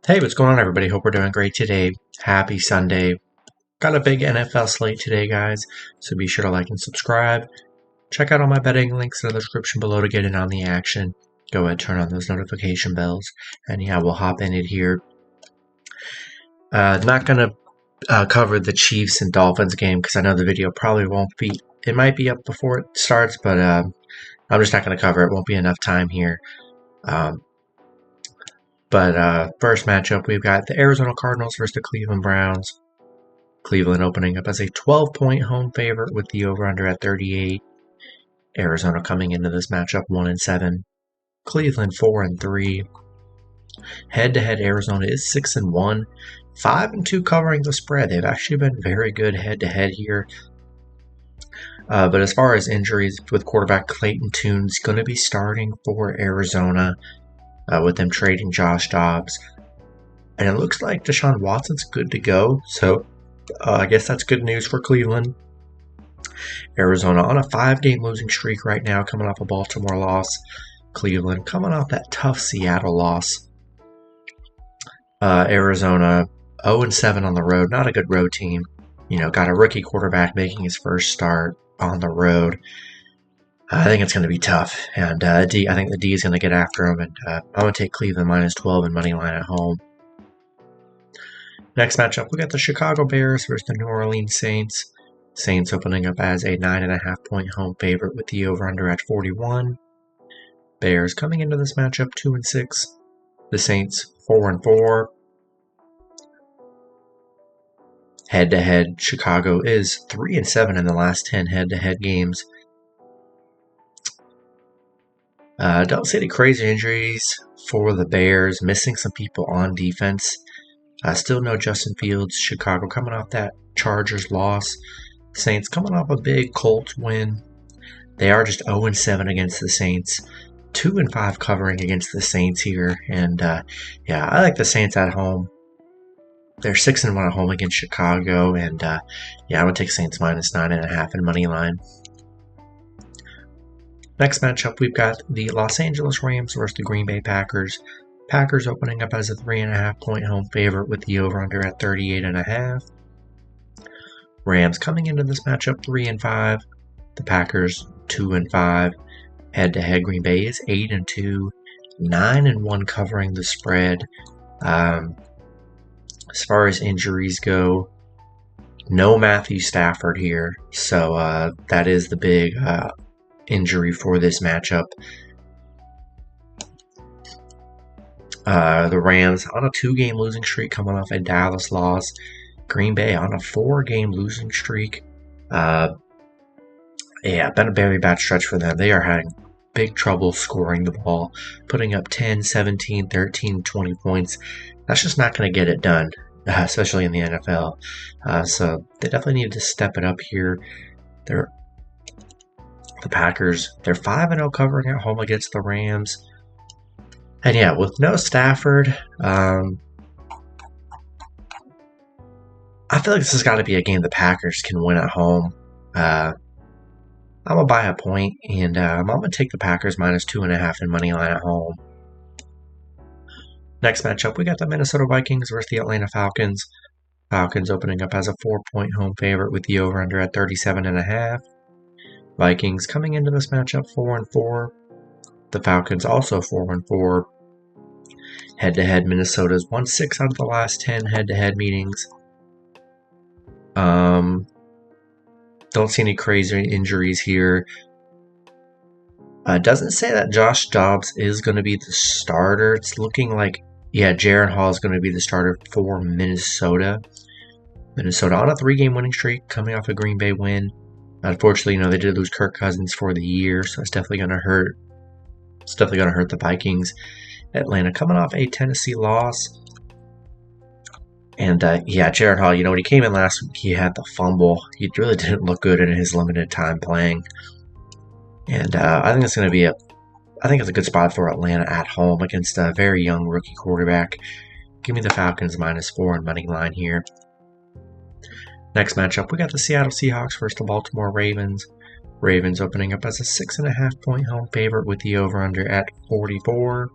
Hey, what's going on, everybody? Hope we're doing great today. Happy Sunday. Got a big NFL slate today, guys, so be sure to like and subscribe. Check out all my betting links in the description below to get in on the action. Go ahead, turn on those notification bells, and yeah, we'll hop in it here. Not going to cover the Chiefs and Dolphins game because I know the video probably won't be, it might be up before it starts, but I'm just not going to cover it. Won't be enough time here. First matchup, we've got the Arizona Cardinals versus the Cleveland Browns. Cleveland opening up as a 12-point home favorite with the over-under at 38. Arizona coming into this matchup 1-7. Cleveland 4-3. Head-to-head, Arizona is 6-1. 5-2 covering the spread. They've actually been very good head-to-head here. But as far as injuries, with quarterback Clayton Tune's going to be starting for Arizona. With them trading Josh Dobbs. And it looks like Deshaun Watson's good to go, so I guess that's good news for Cleveland. Arizona on a 5-game losing streak right now, coming off a Baltimore loss. Cleveland coming off that tough Seattle loss. Arizona 0-7 on the road, not a good road team. You know, got a rookie quarterback making his first start on the road. I think it's going to be tough, and I think the D is going to get after him, and I'm going to take Cleveland -12 and money line at home. Next matchup, we got the Chicago Bears versus the New Orleans Saints. Saints opening up as a 9.5-point home favorite with the over-under at 41. Bears coming into this matchup 2-6. The Saints 4-4. Head-to-head, Chicago is 3-7 in the last 10 head-to-head games. Don't see any crazy injuries for the Bears. Missing some people on defense. Still no Justin Fields. Chicago coming off that Chargers loss. Saints coming off a big Colts win. They are just 0-7 against the Saints. 2-5 covering against the Saints here. And yeah, I like the Saints at home. They're 6-1 at home against Chicago. And yeah, I would take Saints -9.5 in money line. Next matchup, we've got the Los Angeles Rams versus the Green Bay Packers. Packers opening up as a 3.5-point home favorite with the over-under at 38.5. Rams coming into this matchup 3-5. The Packers 2-5. Head-to-head, Green Bay is 8-2. 9-1 covering the spread. As far as injuries go, no Matthew Stafford here. So that is the big injury for this matchup. The Rams on a 2-game losing streak coming off a Dallas loss. Green Bay on a 4-game losing streak. Yeah, been a very bad stretch for them. They are having big trouble scoring the ball, putting up 10, 17, 13, 20 points. That's just not going to get it done, especially in the NFL. So they definitely need to step it up here. The Packers, they're 5-0 covering at home against the Rams. And yeah, with no Stafford, I feel like this has got to be a game the Packers can win at home. I'm going to buy a point, and I'm going to take the Packers -2.5 in money line at home. Next matchup, we got the Minnesota Vikings versus the Atlanta Falcons. Falcons opening up as a 4-point home favorite with the over-under at 37.5. Vikings coming into this matchup 4-4. The Falcons also 4-4. Head-to-head, Minnesota's 1-6 out of the last 10 head-to-head meetings. Don't see any crazy injuries here. Doesn't say that Josh Dobbs is going to be the starter. It's looking like, yeah, Jaren Hall is going to be the starter for Minnesota. Minnesota on a 3-game winning streak, coming off a Green Bay win. Unfortunately, you know, they did lose Kirk Cousins for the year, so it's definitely going to hurt. It's definitely going to hurt the Vikings. Atlanta coming off a Tennessee loss. And, yeah, Jaren Hall, you know, when he came in last week, he had the fumble. He really didn't look good in his limited time playing. And I think it's going to be I think it's a good spot for Atlanta at home against a very young rookie quarterback. Give me the Falcons -4 in money line here. Next matchup, we got the Seattle Seahawks versus the Baltimore Ravens. Ravens opening up as a 6.5-point home favorite with the over-under at 44.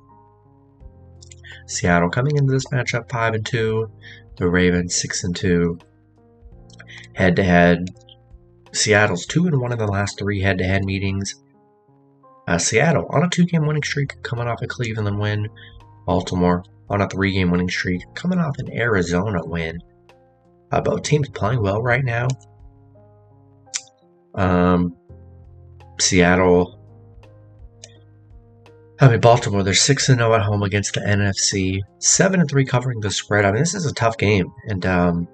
Seattle coming into this matchup 5-2. The Ravens 6-2. Head-to-head, Seattle's 2-1 in the last 3 head-to-head meetings. Seattle on a 2-game winning streak, coming off a Cleveland win. Baltimore on a 3-game winning streak, coming off an Arizona win. Both teams playing well right now. Baltimore, they're 6-0 at home against the NFC, 7-3 covering the spread. I mean, this is a tough game, and I'm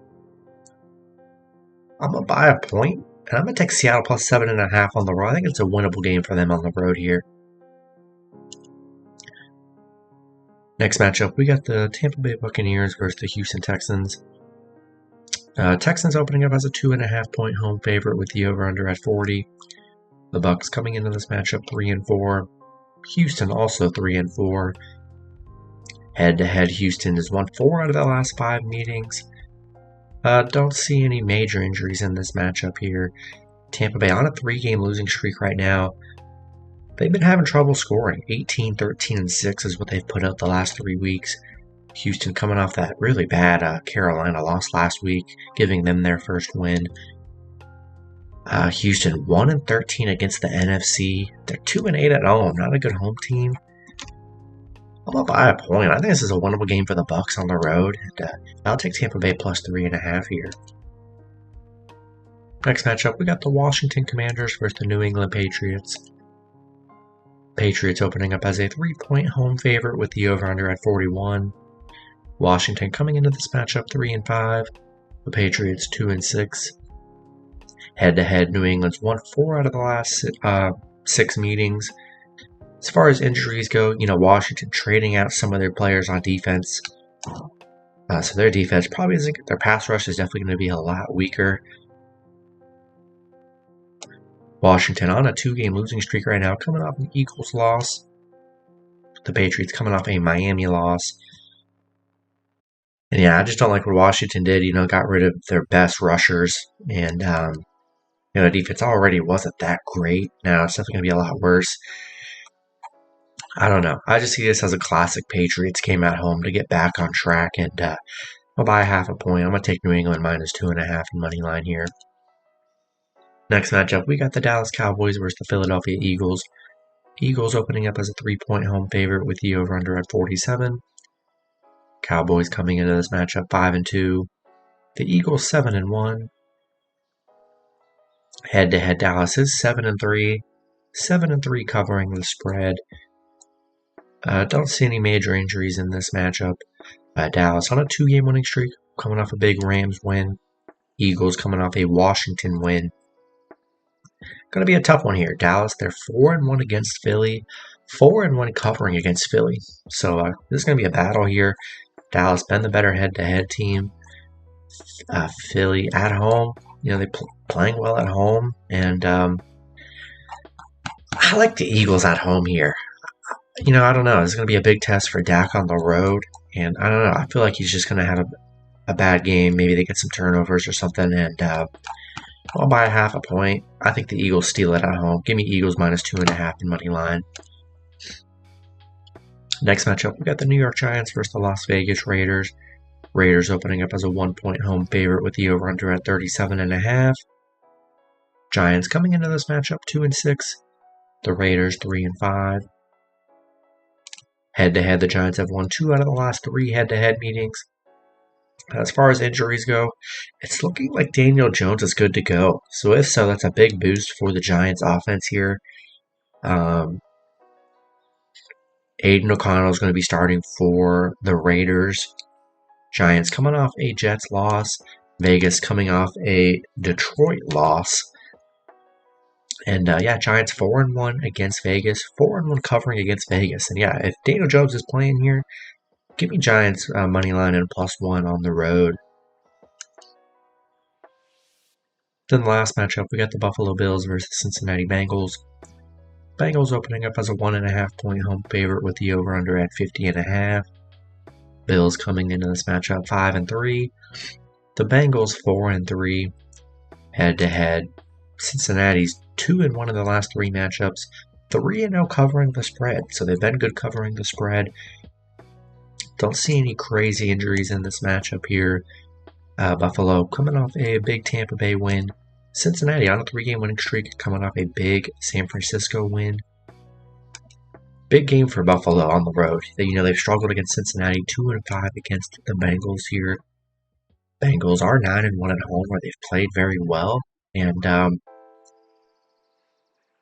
gonna buy a point, and I'm gonna take Seattle plus 7.5 on the road. I think it's a winnable game for them on the road here. Next matchup, we got the Tampa Bay Buccaneers versus the Houston Texans. Texans opening up as a 2.5-point home favorite with the over/under at 40. The Bucs coming into this matchup 3-4. Houston also 3-4. Head-to-head, Houston has won 4 out of the last 5 meetings. Don't see any major injuries in this matchup here. Tampa Bay on a 3-game losing streak right now. They've been having trouble scoring. 18, 13, and 6 is what they've put up the last 3 weeks. Houston coming off that really bad Carolina loss last week, giving them their first win. Houston 1-13 against the NFC. They're 2-8 at home. Not a good home team. I'm gonna buy a point. I think this is a winnable game for the Bucs on the road. And, I'll take Tampa Bay plus 3.5 here. Next matchup, we got the Washington Commanders versus the New England Patriots. Patriots opening up as a 3-point home favorite with the over/under at 41. Washington coming into this matchup 3-5. The Patriots 2-6. Head-to-head, New England's won 4 out of the last 6 meetings. As far as injuries go, Washington trading out some of their players on defense. So their defense probably isn't. Their pass rush is definitely going to be a lot weaker. Washington on a 2-game losing streak right now, coming off an Eagles loss. The Patriots coming off a Miami loss. And yeah, I just don't like what Washington did. Got rid of their best rushers, and the defense already wasn't that great. Now it's definitely going to be a lot worse. I don't know. I just see this as a classic Patriots game at home to get back on track, and I'll buy half a point. I'm going to take New England minus 2.5 in money line here. Next matchup, we got the Dallas Cowboys versus the Philadelphia Eagles. Eagles opening up as a 3-point home favorite with the over/under at 47. Cowboys coming into this matchup 5-2. The Eagles 7-1. Head-to-head, Dallas is 7-3. 7-3 covering the spread. Don't see any major injuries in this matchup. Dallas on a 2-game winning streak, coming off a big Rams win. Eagles coming off a Washington win. Going to be a tough one here. Dallas, they're 4-1 against Philly. 4-1 covering against Philly. So this is going to be a battle here. Dallas been the better head-to-head team. Philly at home. They playing well at home. And I like the Eagles at home here. I don't know. It's going to be a big test for Dak on the road. And I don't know. I feel like he's just going to have a bad game. Maybe they get some turnovers or something. And I'll buy half a point. I think the Eagles steal it at home. Give me Eagles minus 2.5 in money line. Next matchup, we got the New York Giants versus the Las Vegas Raiders. Raiders opening up as a 1-point home favorite with the over/under at 37.5. Giants coming into this matchup 2-6. The Raiders 3-5. Head-to-head, the Giants have won 2 out of the last 3 head-to-head meetings. As far as injuries go, it's looking like Daniel Jones is good to go. So if so, that's a big boost for the Giants offense here. Aiden O'Connell is going to be starting for the Raiders. Giants coming off a Jets loss. Vegas coming off a Detroit loss. And Giants 4-1 against Vegas. 4-1 covering against Vegas. And if Daniel Jones is playing here, give me Giants money line and +1 on the road. Then the last matchup, we got the Buffalo Bills versus Cincinnati Bengals. Bengals opening up as a 1.5-point home favorite with the over/under at 50.5. Bills coming into this matchup 5-3. The Bengals 4-3. Head-to-head, Cincinnati's 2-1 in the last 3 matchups. 3-0 covering the spread, so they've been good covering the spread. Don't see any crazy injuries in this matchup here. Buffalo coming off a big Tampa Bay win. Cincinnati on a 3-game winning streak, coming off a big San Francisco win. Big game for Buffalo on the road. They've struggled against Cincinnati, 2-5 against the Bengals here. Bengals are 9-1 at home, where they've played very well, and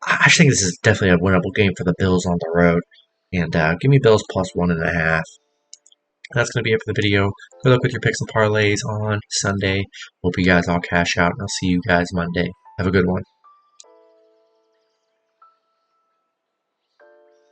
I think this is definitely a winnable game for the Bills on the road. And give me Bills plus 1.5. That's going to be it for the video. Good luck with your picks and parlays on Sunday. Hope you guys all cash out, and I'll see you guys Monday. Have a good one.